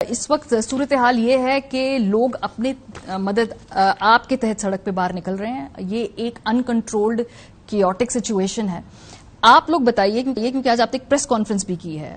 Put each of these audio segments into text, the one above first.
اس وقت صورتحال یہ ہے کہ لوگ اپنے مدد آپ کے تحت سڑک پہ باہر نکل رہے ہیں. یہ ایک ان کنٹرولڈ کیوٹک سچویشن ہے. آپ لوگ بتائیے کیونکہ آج آپ نے ایک پریس کانفرنس بھی کی ہے,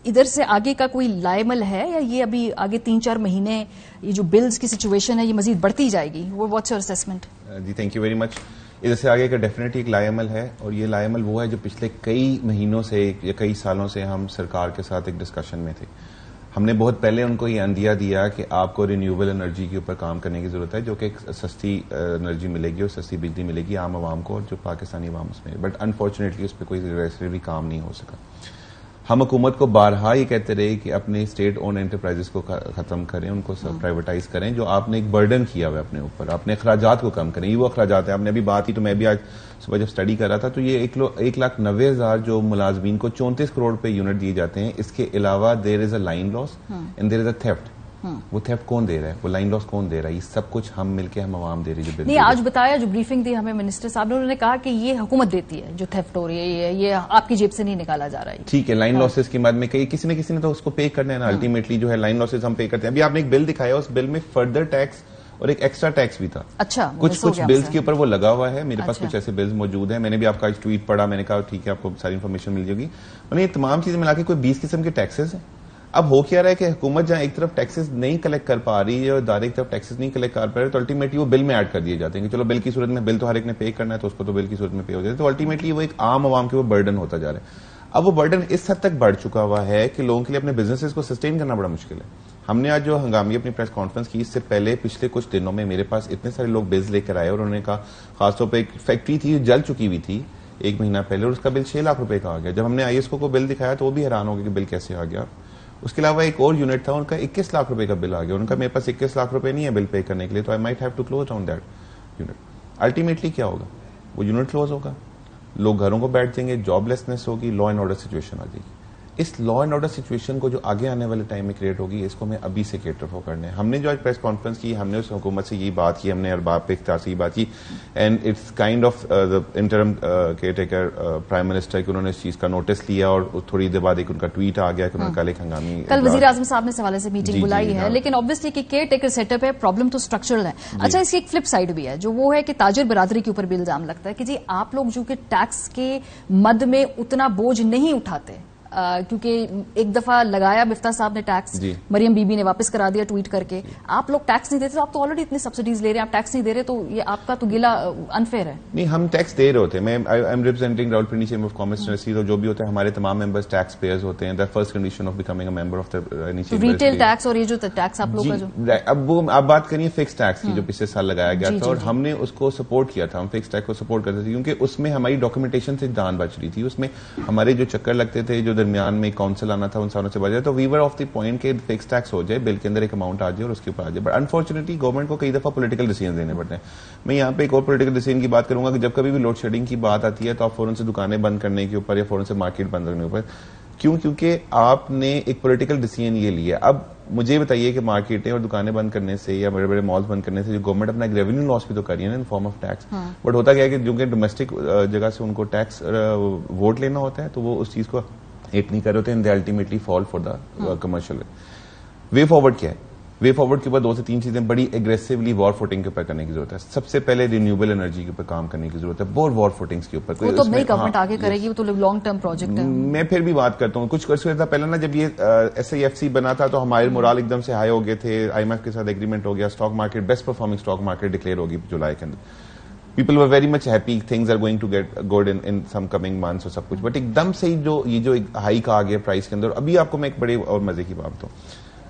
ادھر سے آگے کا کوئی لائے عمل ہے یا یہ ابھی آگے 3-4 مہینے یہ جو بلز کی سچویشن ہے یہ مزید بڑھتی جائے گی؟ What's your assessment? جی تھینک یو ویری مچ. ادھر سے آگے کا ڈیفینیٹلی ایک لائے عمل ہے, اور یہ لائے عمل وہ ہے جو پچھلے کئی مہینوں سے یا کئی سالوں سے ہم سرکار کے ساتھ ایک ڈسکشن میں تھے. ہم نے بہت پہلے ان کو یہ اندیہ دیا کہ آپ کو رینیویبل انرجی کے اوپر کام کرنے کی ضرورت ہے, جو کہ سستی انرجی ملے گی اور سستی بجلی ملے گی عام عوام کو اور جو پاکستانی عوام اس میں. بٹ انفارچونیٹلی اس پہ کوئی ریسیولی کام نہیں ہو سکا. ہم حکومت کو بارہا یہ کہتے رہے کہ اپنے اسٹیٹ اون انٹرپرائزز کو ختم کریں, ان کو پرائیویٹائز کریں, جو آپ نے ایک برڈن کیا ہوا ہے اپنے اوپر, اپنے اخراجات کو کم کریں. یہ وہ اخراجات ہیں, آپ نے ابھی بات کی تو میں بھی آج صبح جب اسٹڈی کر رہا تھا تو یہ 1,90,000 جو ملازمین کو 34 کروڑ پہ یونٹ دیے جاتے ہیں, اس کے علاوہ there is a line loss and there is a theft. وہ تھیفٹ کون دے رہا ہے, وہ لائن لاس کون دے رہا ہے؟ یہ سب کچھ ہم مل کے ہم عوام دے رہی ہے. نہیں, آج بتایا جو بریفنگ دی ہمیں منسٹر صاحب نے, انہوں نے کہا کہ یہ حکومت دیتی ہے جو تھیفٹ ہو رہی ہے, یہ آپ کی جیب سے نہیں نکالا جا رہا ہے. ٹھیک ہے, لائن لاسز کی مد میں کسی نے تو اس کو پے کرنا ہے نا. الٹیمیٹلی جو ہے لائن لاسز ہم پے کرتے ہیں. ابھی آپ نے ایک بل دکھایا, اس بل میں فردر ٹیکس اور ایک ایکسٹرا ٹیکس بھی تھا. اچھا, کچھ بلز کے اوپر وہ لگا ہوا ہے. میرے پاس کچھ ایسے بلز موجود ہیں. میں نے بھی آپ کا ٹویٹ پڑھا, میں نے کہا ٹھیک ہے آپ کو ساری انفارمیشن مل جائے گی. اور یہ تمام چیزیں ملا کے کوئی 20 قسم کے ٹیکسز ہیں. اب ہو کیا رہا ہے کہ حکومت جہاں ایک طرف ٹیکسز نہیں کلیکٹ کر پا رہی ہے اور ادارے ایک طرف ٹیکسز نہیں کلیکٹ کر پا رہے, تو الٹیمیٹلی وہ بل میں ایڈ کر دیے جاتے ہیں کہ چلو بل کی صورت میں, بل تو ہر ایک نے پے کرنا ہے تو اس کو تو بل کی صورت میں پے ہو جاتا ہے. تو الٹیمیٹلی وہ ایک عام عوام کے وہ برڈن ہوتا جا رہا ہے. اب وہ برڈن اس حد تک بڑھ چکا ہوا ہے کہ لوگوں کے لیے اپنے بزنسز کو سسٹین کرنا بڑا مشکل ہے. ہم نے آج جو ہنگامی اپنی پریس کانفرنس کی, اس سے پہلے پچھلے کچھ دنوں میں میرے پاس اتنے سارے لوگ بلز لے کر آئے, اور انہوں نے کہا خاص طور پہ ایک فیکٹری تھی جو جل چکی ہوئی تھی 1 مہینہ پہلے, اور اس کا بل 6 لاکھ روپے کا آ گیا. جب ہم نے آئی ایس کو بل دکھایا تو وہ بھی حیران ہو گیا کہ بل کیسے آ گیا. اس کے علاوہ ایک اور یونٹ تھا, ان کا 21 لاکھ روپے کا بل آ گیا. ان کا میرے پاس 21 لاکھ روپے نہیں ہے بل پے کرنے کے لیے, تو I might have to close down that unit. Ultimately کیا ہوگا, وہ یونٹ کلوز ہوگا, لوگ گھروں کو بیٹھ جائیں گے, جاب لیسنس ہوگی, لا اینڈ آرڈر سچویشن آ جائے گی. اس لا اینڈ آرڈر سچویشن کو جو آگے آنے والے ٹائم میں کریٹ ہوگی, اس کو میں ابھی سے کیٹر ہو کرنے. ہم نے جو آج پریس کانفرنس کی, ہم نے اس حکومت سے یہی بات کی, ہم نے ارباب پہ اختیار سے یہ بات کی, and it's kind of interim caretaker prime minister کہ انہوں نے اس چیز کا نوٹس لیا, اور تھوڑی دیر بعد ایک ان کا ٹویٹ آ گیا کہ انہوں نے کل ایک ہنگامی کل وزیر اعظم صاحب نے اس حوالے سے میٹنگ بلائی ہے. لیکن obviously کہ کیئر ٹیکر سیٹ اپ ہے, پرابلم تو اسٹرکچرل ہے. اچھا, اس کی ایک فلپ سائڈ بھی ہے, جو وہ ہے کہ تاجر برادری کے اوپر بھی الزام لگتا ہے کہ جی آپ لوگ جو کہ ٹیکس کے مد میں اتنا بوجھ نہیں اٹھاتے, کیونکہ ایک دفعہ لگایا مفتاح صاحب نے ٹیکس, مریم بی بی نے واپس کرا دیا ٹویٹ کر کے. آپ لوگ ٹیکس نہیں دیتے, تو آپ تو آلریڈی اتنی سبسڈیز لے رہے ہیں, آپ ٹیکس نہیں دے رہے, تو یہ آپ کا تو گلا انفیئر ہے. نہیں, ہم ٹیکس دے رہے ہوتے ہیں. میں I am representing Rawalpindi chamber of commerce industries, اور جو بھی ہوتا ہے ہمارے تمام ممبرز ٹیکس پیئرز ہوتے ہیں. The first condition of becoming a member of the retail tax. اور یہ جو ٹیکس آپ لوگ کا جو اب وہ آپ بات کریے فکس ٹیکس کی, جو پچھلے سال لگایا گیا تھا, اور ہم نے اس کو سپورٹ کیا تھا. ہم فکس ٹیکس کو سپورٹ کرتے تھے کیونکہ اس میں ہماری ڈاکومنٹیشن سے جان بچ رہی تھی. اس میں ہمارے جو چکر لگتے تھے, جو درمیان میں کاؤنسل آنا تھا, ان ساروں سے بچ جائے. تو وی ور آف دی پوائنٹ کہ فکس ٹیکس ہو جائے, بل کے اندر ایک اماؤنٹ آ جائے اور اس کے اوپر آ جائے. بٹ انفارچونیٹلی گورنمنٹ کو کئی دفعہ پولیٹیکل ڈیسیژن دینے پڑتے ہیں. میں یہاں پہ ایک اور پولیٹیکل ڈیسیژن کی بات کروں گا کہ جب کبھی بھی لوڈ شیڈنگ کی بات آتی ہے تو آپ فوراً سے دکانیں بند کرنے کے اوپر یا فوراً سے مارکیٹ بند کرنے کے اوپر کیوں؟ کیونکہ آپ نے ایک پولیٹیکل ڈیسیژن یہ لیا. اب مجھے بتائیے کہ مارکیٹیں اور دکانیں بند کرنے سے یا بڑے بڑے مالز بند کرنے سے جو گورنمنٹ اپنا ایک ریونیو لاس بھی تو کر رہی ہے نا, in form of tax. But ہوتا کیا ہے کہ جو کہ ڈومیسٹک جگہ سے ان کو ٹیکس ووٹ لینا ہوتا ہے, تو وہ اس چیز کو ایٹ نہیں کر رہے ہوتے ہیں. They ultimately fall for the commercial way forward. کیا ہے وے فارورڈ کے اوپر 2 سے 3 چیزیں بڑی ایگریسولی وار فوٹنگ کے اوپر کرنے کی ضرورت ہے. سب سے پہلے رینیویبل انرجی کے اوپر کام کرنے کی ضرورت ہے, بہت وار فوٹنگس کے اوپر. وہ تو نئی گورنمنٹ آگے کرے گی, وہ تو لانگ ٹرم پروجیکٹ ہے. میں پھر بھی بات کرتا ہوں, کچھ عرصے تھا پہلے نا, جب یہ ایس آئی ایف سی بنا تھا تو ہمارے مورال ایک دم سے ہائی ہو گئے تھے. آئی ایم ایف کے ساتھ ایگریمنٹ ہو گیا, stock market best performing stock market declare ہوگی جولائی کے اندر. People were very much happy, things are going to get good in some coming months اور سب کچھ. بٹ ایک دم سے یہ جو ہائیک آ گیا پرائز کے اندر. ابھی آپ کو میں ایک بڑے اور مزے کی بات ہوں,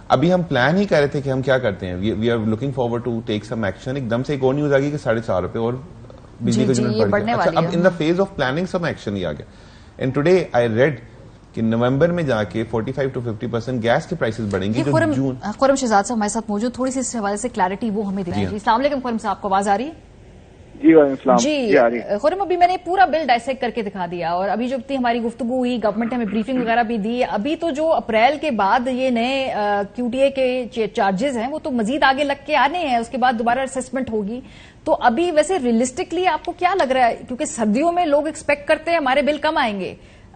ابھی ہم پلان ہی کر رہے تھے کہ ہم کیا کرتے ہیں, we are looking forward to take some action. ایک دم سے ایک اور نیوز آ گئی کہ 4.5 روپے اور بجلی کا یونٹ بڑھ گیا. اب in the phase of planning some action ہی آ گیا. اینڈ ٹوڈے آئی ریڈ کہ نومبر میں جا کے 45 to 50% گیس کے پرائسز بڑھیں گے. خرم شہزاد صاحب ہمارے ساتھ موجود, تھوڑی سی اس حوالے سے کلیئرٹی وہ ہمیں دیں. السلام علیکم خرم صاحب, کو آواز آ رہی ہے؟ جی خرم, ابھی میں نے پورا بل ڈائسیکٹ کر کے دکھا دیا, اور ابھی جو ہماری گفتگو ہوئی, گورنمنٹ نے ہمیں بریفنگ وغیرہ بھی دی. ابھی تو جو اپریل کے بعد یہ نئے کیو ٹی اے کے چارجز ہیں وہ تو مزید آگے لگ کے آنے ہیں, اس کے بعد دوبارہ اسسمنٹ ہوگی. تو ابھی ویسے ریئلسٹکلی آپ کو کیا لگ رہا ہے, کیونکہ سردیوں میں لوگ ایکسپیکٹ کرتے ہیں ہمارے بل کم آئیں گے,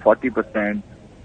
40%,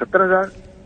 70,000।